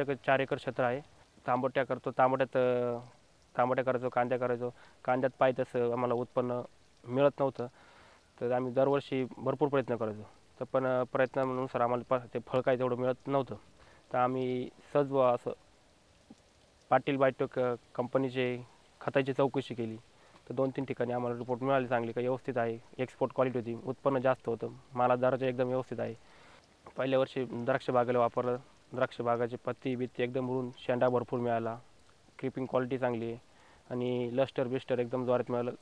आमच्याकडे 4 एकर क्षेत्र आहे. तांबट्या करतो, तांबट्या करायचो, कांद्या करायचो. कांद्यात पाहिजे तसं आम्हाला उत्पन्न मिळत नव्हतं. तर आम्ही दरवर्षी भरपूर प्रयत्न करायचो. तर पण प्रयत्नानुसार आम्हाला ते फळ काही तेवढं मिळत नव्हतं. तर आम्ही सहज असं पाटील बायोटेक कंपनीचे खताची चौकशी केली. तर 2-3 ठिकाणी आम्हाला रिपोर्ट मिळाले चांगले, का व्यवस्थित आहे, एक्सपोर्ट क्वालिटी होती, उत्पन्न जास्त होतं, माला दराचे एकदम व्यवस्थित आहे. पहिल्या वर्षी द्राक्ष बागेला वापरलं. द्राक्ष बागाची पत्ती बित्ती एकदम उडून शेंडा भरपूर मिळाला. क्रिपिंग क्वालिटी चांगली आहे आणि लस्टर बिस्टर एकदम जोरात मिळालं.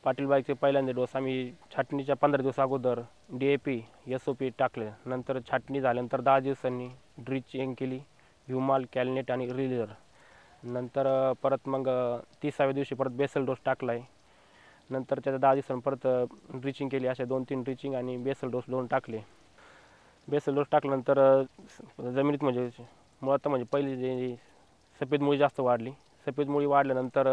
पाटील बाईकचे पहिल्यांदा डोस आम्ही छाटणीच्या 15 दिवस अगोदर DAP SOP टाकले. नंतर छाटणी झाल्यानंतर 10 दिवसांनी ड्रिचिंग केली, ह्युमाल, कॅलनेट आणि रिलीजर. नंतर परत मग 30व्या दिवशी परत बेसल डोस टाकला आहे. नंतर त्याच्या 10 दिवसांनी परत ड्रिचिंग केली. अशा 2-3 ड्रिचिंग आणि बेसल डोस 2 टाकले. बेसल डोस टाकल्यानंतर जमिनीत म्हणजे मुळात म्हणजे पहिली जी सफेद मुळी जास्त वाढली. सफेद मुळी वाढल्यानंतर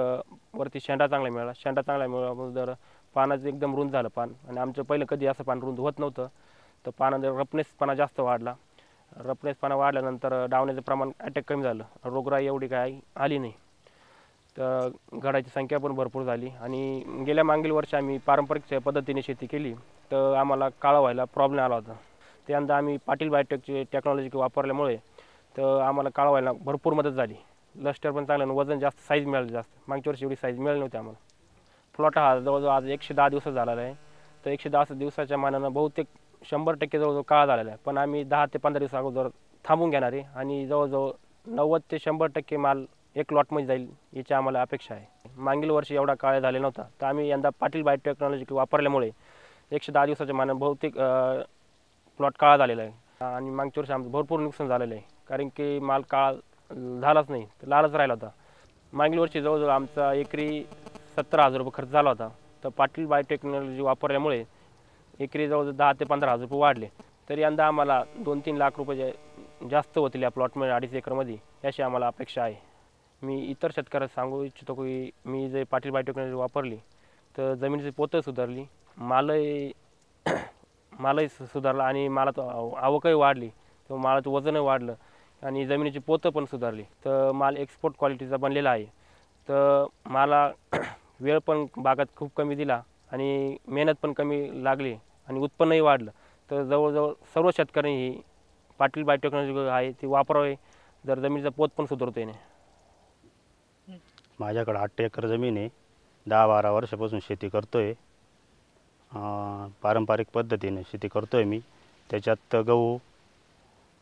वरती शेंडा चांगला मिळाला. शेंडा चांगला मिळाल्यानंतर पानाचं एकदम रुंद झालं पान, आणि आमचं पहिलं कधी असं पान रुंद होत नव्हतं. तर पानाचं रफनेसपणा जास्त वाढला. रफनेसपणा वाढल्यानंतर डावण्याचं प्रमाण अटॅक कमी झालं. रोगराई एवढी काही आली नाही. तर घडाची संख्या पण भरपूर झाली. आणि गेल्या मागील वर्षी आम्ही पारंपरिक पद्धतीने शेती केली, तर आम्हाला काळं व्हायला प्रॉब्लेम आला होता. त्यानंतर आम्ही पाटील बायोटेकची टेक्नॉलॉजी वापरल्यामुळे तर आम्हाला काळं व्हायला भरपूर मदत झाली. लस्टर पण चांगलं, वजन जास्त, साईज मिळाली जास्त. मागच्या वर्षी एवढी साईज मिळाली नव्हती आम्हाला. प्लॉट हा जवळजवळ आज 110 दिवस झालेला आहे. तर 110 दिवसाच्या मानानं बहुतेक 100% जवळजवळ काळा झालेला आहे. पण आम्ही 10 ते 15 दिवस अगोदर थांबून घेणार आहे, आणि जवळजवळ 90 ते 100% माल एक लॉटमध्ये जाईल याची आम्हाला अपेक्षा आहे. मागील वर्षी एवढा काळ झालेला नव्हता. तर आम्ही यंदा पाटील बायोटेक्नॉलॉजी वापरल्यामुळे 110 दिवसाच्या मानानं बहुतेक प्लॉट काळा झालेला आहे. आणि मागच्या वर्षी आमचं भरपूर नुकसान झालेलं आहे, कारण की माल काळा झालाच नाही, तर लालच राहिला होता. मागील वर्षी जवळजवळ आमचा एकरी 70,000 रुपये खर्च झाला होता. तर पाटील बायोटेक्नॉलॉजी वापरल्यामुळे एकरी जवळजवळ 10 ते 15,000 रुपये वाढले. तर यंदा आम्हाला 2-3 लाख रुपये जास्त होतील या प्लॉटमध्ये, 2.5 एकरमध्ये, याची आम्हाला अपेक्षा आहे. मी इतर शेतकऱ्यांना सांगू इच्छितो की मी जे पाटील बायोटेक्नॉलॉजी वापरली, तर जमिनीची पोतं सुधारली, मालही मालही सुधारला, आणि मालात आवकही वाढली, तर मालाचं वजनही वाढलं, आणि जमिनीची पोतं पण सुधारली. तर माल एक्सपोर्ट क्वालिटीचा बनलेला आहे. तर मला वेळ पण बागात खूप कमी दिला, आणि मेहनत पण कमी लागली, आणि उत्पन्नही वाढलं. तर जवळजवळ सर्व शेतकऱ्यांनी ही पाटील बायोटेक्नॉलॉजी आहे ती वापरावे, जर जमिनीचा पोत पण सुधारता येणे. माझ्याकडे 8 एकर जमीन आहे. 10-12 वर्षापासून शेती करतोय. पारंपरिक पद्धतीने शेती करतोय मी. त्याच्यात गहू,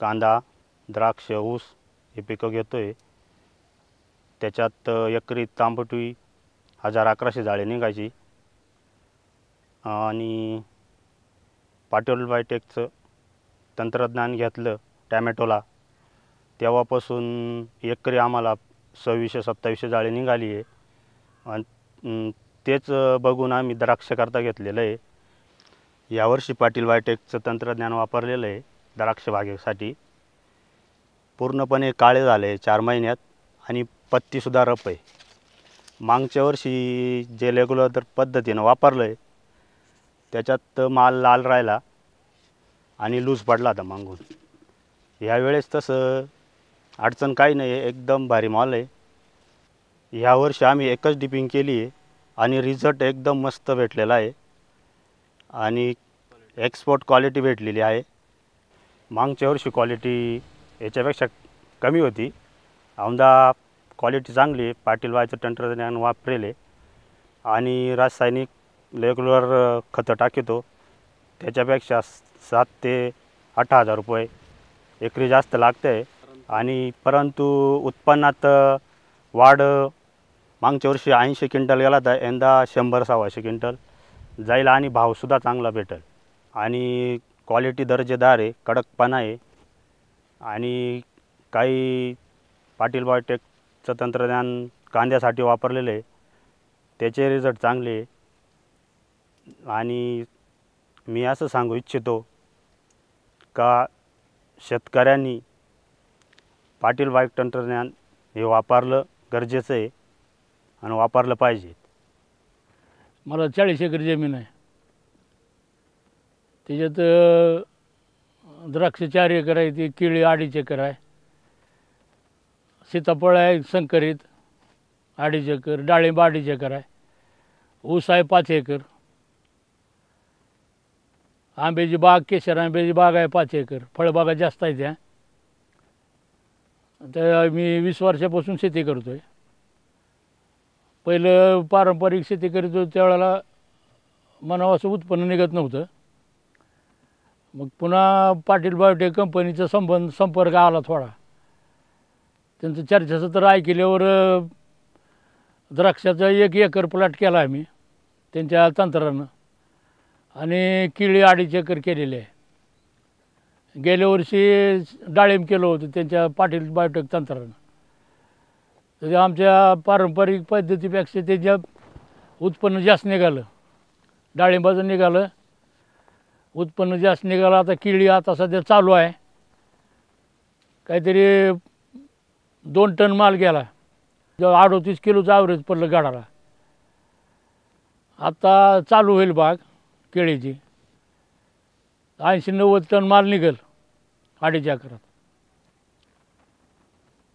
कांदा, द्राक्ष, ऊस हे पिकं घेतोय. त्याच्यात एकरी तांबटवी 1100 जाळे निघायची. आणि पाटील बायोटेकचं तंत्रज्ञान घेतलं टॅमॅटोला, तेव्हापासून एकरी आम्हाला 2600-2700 जाळे निघाली आहे. आणि तेच बघून आम्ही द्राक्षकरता घेतलेलं आहे. यावर्षी पाटील बायोटेकचं तंत्रज्ञान वापरलेलं आहे द्राक्ष बागेसाठी. पूर्णपणे काळे झाले 4 महिन्यात, आणि पत्तीसुद्धा रफ आहे. मागच्या वर्षी जे रेग्युलर पद्धतीनं वापरलं आहे त्याच्यात माल लाल राहिला आणि लूज पडला होता मागून. ह्यावेळेस तसं अडचण काही नाही आहे, एकदम भारी माल आहे. ह्यावर्षी आम्ही एकच डिपिंग केली आहे, आणि रिझल्ट एकदम मस्त भेटलेला आहे, आणि एक्सपोर्ट क्वालिटी भेटलेली आहे. मागच्या वर्षी क्वालिटी याच्यापेक्षा कमी होती. औंदा क्वालिटी चांगली आहे. पाटील बायोचं तंत्रज्ञान वापरेले, आणि रासायनिक रेग्युलर खतं टाकतो त्याच्यापेक्षा 7 ते 8 हजार रुपये एकरी जास्त लागतं आहे. आणि परंतु उत्पन्नात वाढ मागच्या वर्षी 80 क्विंटल गेला तर यंदा 100-125 क्विंटल जाईल, आणि भावसुद्धा चांगला भेटेल. आणि क्वालिटी दर्जेदार आहे, कडकपणा आहे. आणि काही पाटील बायोटेकचं तंत्रज्ञान कांद्यासाठी वापरलेलं आहे, त्याचे रिझल्ट चांगले आहे. आणि मी असं सांगू इच्छितो का शेतकऱ्यांनी पाटील बायो तंत्रज्ञान हे वापरलं गरजेचं आहे, आणि वापरलं पाहिजे. मला 40 एकर जमीन आहे. त्याच्यात द्राक्ष 4 एकर आहे, ती केळी 2.5 एकर आहे. सीताफळ आहे संकरित 2.5 एकर, डाळिंब 2.5 एकर आहे, ऊस आहे 5 एकर, आंब्याची बाग, केशर आंब्याची बाग आहे 5 एकर, फळबागा जास्त आहे त्या. तर मी 20 वर्षापासून शेती करतो आहे. पहिलं पारंपरिक शेती करीत होतो त्यावेळेला म्हणावं असं उत्पन्न निघत नव्हतं. मग पुन्हा पाटील बायोटेक कंपनीचा संपर्क आला थोडा. त्यांचं चर्चासत्र ऐकल्यावर द्राक्षाचा 1 एकर प्लॉट केला आम्ही त्यांच्या तंत्रानं, आणि केळी 2.5 एकर केलेली आहे. गेल्या वर्षी डाळिंब केलं होतं त्यांच्या पाटील बायोटेक तंत्रानं. तर आमच्या पारंपरिक पद्धतीपेक्षा त्याच्या उत्पन्न जास्त निघालं, डाळिंबाचं निघालं उत्पन्न जास्त निघालं. आता केळी आता सध्या चालू आहे, काहीतरी 2 टन माल गेला, जवळ 38 किलोचं ॲव्हरेज पडलं गाडाला. आता चालू होईल बाग केळीची, 80-90 टन माल निघेल 2.5 एकरात.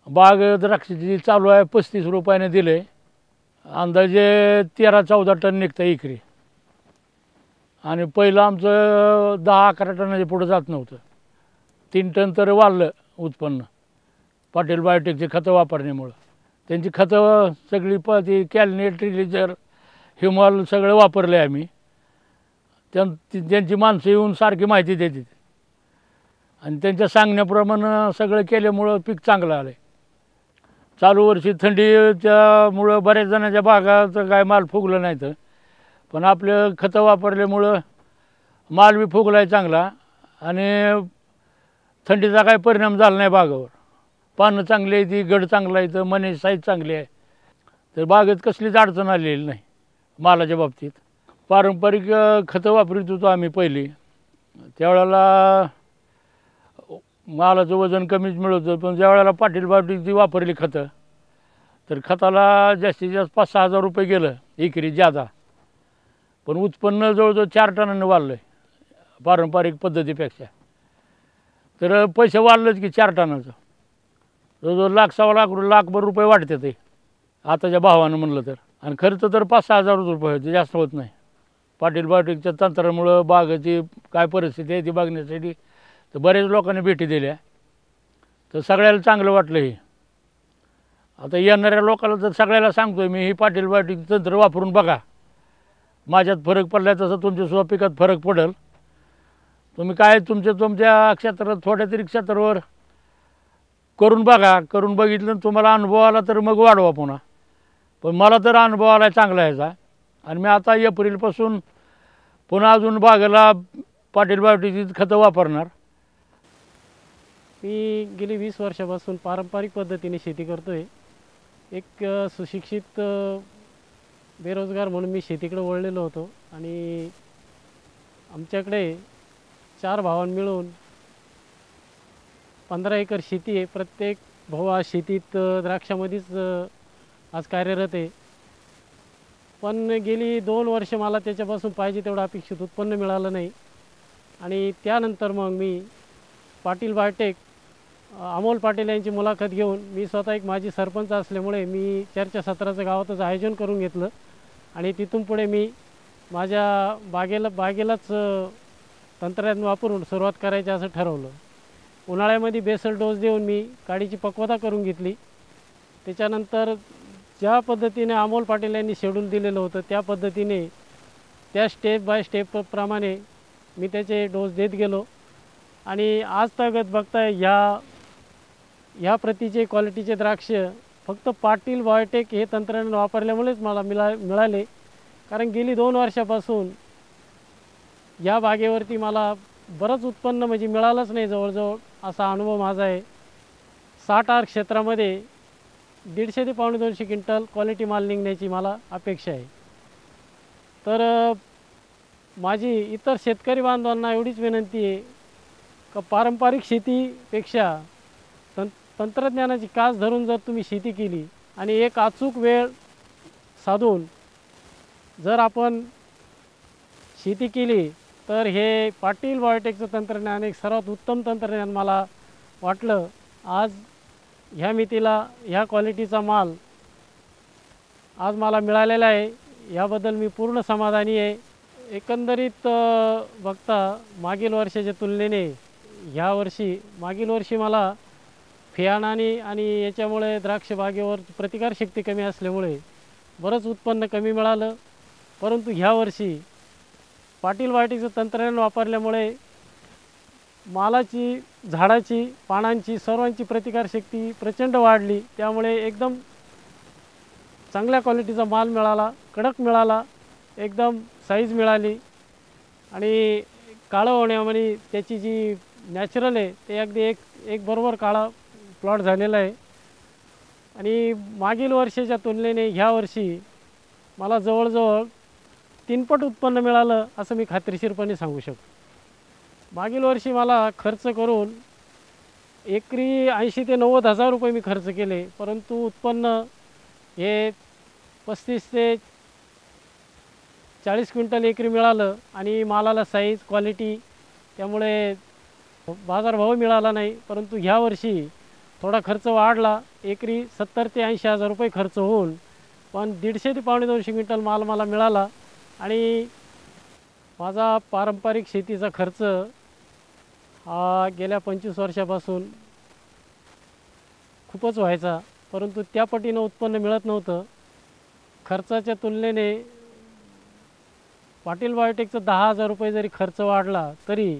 बाग द्राक्षाची चालू आहे, 35 रुपयाने दिले, अंदाजे 13-14 टन निघतं एकरी. आणि पहिलं आमचं 10-11 टनाच्या पुढं जात नव्हतं. 3 टन तर वाढलं उत्पन्न पाटील बायोटेकची खतं वापरण्यामुळं. त्यांची खतं सगळी ती कॅलनेट, ट्रिलिजर, ह्युमॉल सगळं वापरलं आहे आम्ही. त्यांची माणसं येऊन सारखी माहिती देतात, आणि त्यांच्या सांगण्याप्रमाणे सगळं केल्यामुळं पीक चांगलं आलं आहे. चालू वर्षी थंडीच्यामुळं बऱ्याच जणांच्या बागाचं काय माल फुगलं नाही, तर पण आपलं खतं वापरल्यामुळं माल बी फुगला आहे चांगला, आणि थंडीचा काय परिणाम झाला नाही बागावर. पानं चांगली आहे, ती गड चांगला आहे, तर मने साईज चांगली आहे, तर बागेत कसलीच अडचण आलेली नाही मालाच्या बाबतीत. पारंपरिक खतं वापरत होतो आम्ही पहिली, त्यावेळेला मालाचं वजन कमीच मिळत होतं. पण ज्यावेळेला पाटील बायोटेकची वापरली खतं, तर खताला जास्तीत जास्त 5-6 हजार रुपये गेलं एकरी ज्यादा. पण उत्पन्न जवळजवळ 4 टनानं वाढलं आहे पारंपरिक पद्धतीपेक्षा. तर पैसे वाढलंच की 4 टनाचं जवळजवळ 1,00,000-1,15,00,000 रुपये वाढते ते आताच्या भावानं म्हणलं तर. आणि खर्च तर 5-6 हजार रुपये होते, जास्त होत नाही. पाटील बायोटेकच्या तंत्रामुळं बागाची काय परिस्थिती आहे ती बघण्यासाठी तर बरेच लोकांनी भेटी दिल्या, तर सगळ्याला चांगलं वाटलं हे. आता येणाऱ्या लोकांना तर सगळ्याला सांगतो आहे मी, ही पाटील बायोटेक तंत्र वापरून बघा, माझ्यात फरक पडला तसं तुमच्यासुद्धा पिकात फरक पडेल. तुम्ही काय तुमच्या क्षेत्रात थोड्या तरी क्षेत्रावर करून बघा, करून बघितलं तुम्हाला अनुभव आला तर मग वाढवा पुन्हा. पण मला तर अनुभव आला चांगला ह्याचा, आणि मी आता एप्रिलपासून पुन्हा अजून बागेला पाटील बायोटेकची खतं वापरणार. मी गेली 20 वर्षापासून पारंपरिक पद्धतीने शेती करतो आहे. एक सुशिक्षित बेरोजगार म्हणून मी शेतीकडे वळलेलो होतो, आणि आमच्याकडे 4 भावांना मिळून 15 एकर शेती आहे. प्रत्येक भाऊ आज शेतीत द्राक्षामध्येच आज कार्यरत आहे. पण गेली 2 वर्ष मला त्याच्यापासून पाहिजे तेवढं अपेक्षित उत्पन्न मिळालं नाही, आणि त्यानंतर मग मी पाटील बायोटेक अमोल पाटील यांची मुलाखत घेऊन, मी स्वतः एक माजी सरपंच असल्यामुळे मी चर्चासत्राचं गावातच आयोजन करून घेतलं, आणि तिथून पुढे मी माझ्या बागेलाच तंत्रज्ञान वापरून सुरुवात करायची असं ठरवलं. उन्हाळ्यामध्ये बेसल डोस देऊन मी काडीची पक्वता करून घेतली. त्याच्यानंतर ज्या पद्धतीने अमोल पाटील यांनी शेड्यूल दिलेलं होतं त्या पद्धतीने, त्या स्टेप बाय स्टेपप्रमाणे मी त्याचे डोस देत गेलो, आणि आज तागत बघताय ह्या प्रतीचे क्वालिटीचे द्राक्ष फक्त पाटील बायोटेक हे तंत्रज्ञान वापरल्यामुळेच मला मिळाले. कारण गेली 2 वर्षापासून या बागेवरती मला बरंच उत्पन्न म्हणजे मिळालंच नाही जवळजवळ, असा अनुभव माझा आहे. 60 क्षेत्रामध्ये 150 ते 250 क्विंटल क्वालिटी माल निघण्याची मला अपेक्षा आहे. तर माझी इतर शेतकरी बांधवांना एवढीच विनंती आहे का पारंपरिक शेतीपेक्षा तंत्रज्ञानाची कास धरून जर तुम्ही शेती केली आणि एक अचूक वेळ साधून जर आपण शेती केली तर हे पाटील बायोटेकचं तंत्रज्ञान एक सर्वात उत्तम तंत्रज्ञान मला वाटलं. आज ह्या मितीला ह्या क्वालिटीचा माल आज मला मिळालेला आहे, याबद्दल मी पूर्ण समाधानी आहे. एकंदरीत बघता मागील वर्षाच्या तुलनेने ह्या वर्षी मागील वर्षी मला फियाणाने आणि याच्यामुळे द्राक्ष बागेवर प्रतिकारशक्ती कमी असल्यामुळे बरंच उत्पन्न कमी मिळालं. परंतु ह्या वर्षी पाटील बायोटेकचं तंत्रज्ञान वापरल्यामुळे मालाची, झाडाची, पानांची, सर्वांची प्रतिकारशक्ती प्रचंड वाढली. त्यामुळे एकदम चांगल्या क्वालिटीचा माल मिळाला, कडक मिळाला, एकदम साईज मिळाली आणि काळं होण्यामध्ये त्याची जी नॅचरल आहे ते अगदी एक बरोबर काळा प्लॉट झालेला आहे. आणि मागील वर्षाच्या तुलनेने ह्या वर्षी मला जवळजवळ 3 पट उत्पन्न मिळालं असं मी खात्रीशीरपणे सांगू शकतो. मागील वर्षी मला खर्च करून एकरी 80 ते 90 हजार रुपये मी खर्च केले, परंतु उत्पन्न हे 35 ते 40 क्विंटल एकरी मिळालं आणि मालाला साईज, क्वालिटी, त्यामुळे बाजारभाव मिळाला नाही. परंतु ह्या वर्षी थोडा खर्च वाढला, एकरी 70 ते 80 हजार रुपये खर्च होऊन पण 150 ते 250 क्विंटल माल मला मिळाला. आणि माझा पारंपरिक शेतीचा खर्च हा गेल्या 25 वर्षापासून खूपच व्हायचा, परंतु त्या पटीनं उत्पन्न मिळत नव्हतं. खर्चाच्या तुलनेने पाटील बायोटेकचं 10,000 रुपये जरी खर्च वाढला तरी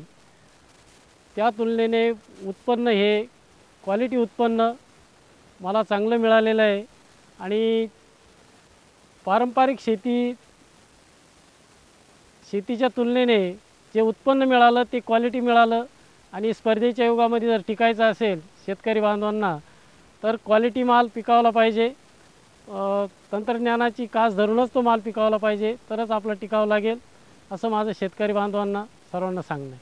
त्या तुलनेने उत्पन्न हे क्वालिटी उत्पन्न मला चांगलं मिळालेलं आहे. आणि पारंपरिक शेतीच्या तुलनेने जे उत्पन्न मिळालं ते क्वालिटी मिळालं. आणि स्पर्धेच्या युगामध्ये जर टिकायचं असेल शेतकरी बांधवांना तर क्वालिटी माल पिकावला पाहिजे, तंत्रज्ञानाची कास धरूनच तो माल पिकावला पाहिजे, तरच आपला टिकाव लागेल असं माझं शेतकरी बांधवांना सर्वांना सांगणं आहे.